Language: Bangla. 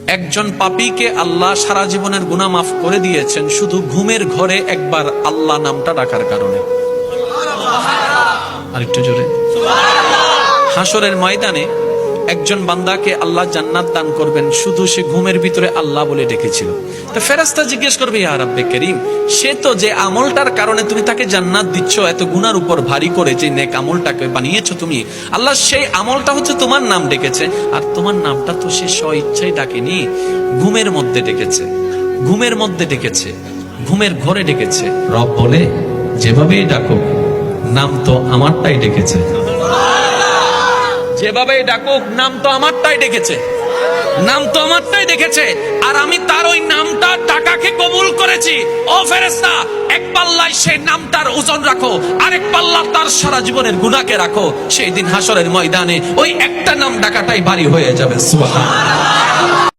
একজন পাপীকে আল্লাহ সারা জীবনের গুনাহ মাফ করে দিয়েছেন শুধু ঘুমের ঘরে একবার আল্লাহ নামটা ডাকার কারণে। আরেকটু জোরে। হাসরের ময়দানে একজন বান্দাকে আল্লাহ জান্নাত দান করবেন শুধু সে ঘুমের ভিতরে আল্লাহ বলে ডেকেছিল। তো ফেরেশতা জিজ্ঞেস করবে, ইয়া রাব্বে কারীম, সে তো যে আমলটার কারণে তুমি তাকে জান্নাত দিচ্ছ, এত গুনার উপর ভারী করে যে নেক আমলটাকে বানিয়েছো তুমি, আল্লাহ সেই আমলটা হচ্ছে তোমার নাম ডেকেছে, আর তোমার নামটা তো সে স্ব ইচ্ছায় ডাকেনি, ঘুমের মধ্যে ডেকেছে, ঘুমের মধ্যে ডেকেছে, ঘুমের ঘরে ডেকেছে। রব বলে, যেভাবেই ডাকো নাম তো আমারটাই ডেকেছে, যেভাবেই ডাকুক নাম তো আমারটাই ডেকেছে, নাম তো আমারটাই ডেকেছে, আর আমি তার ওই নামটা টাকাকে কবুল করেছি। ও ফেরেশতা, এক পাল্লায় সেই নামটার ওজন রাখো, আরেক পাল্লা তার সারা জীবনের গুনাহকে রাখো। সেই দিন হাসরের ময়দানে ওই একটা নাম ডাকাটাই ভারী হয়ে যাবে। সুবহানাল্লাহ।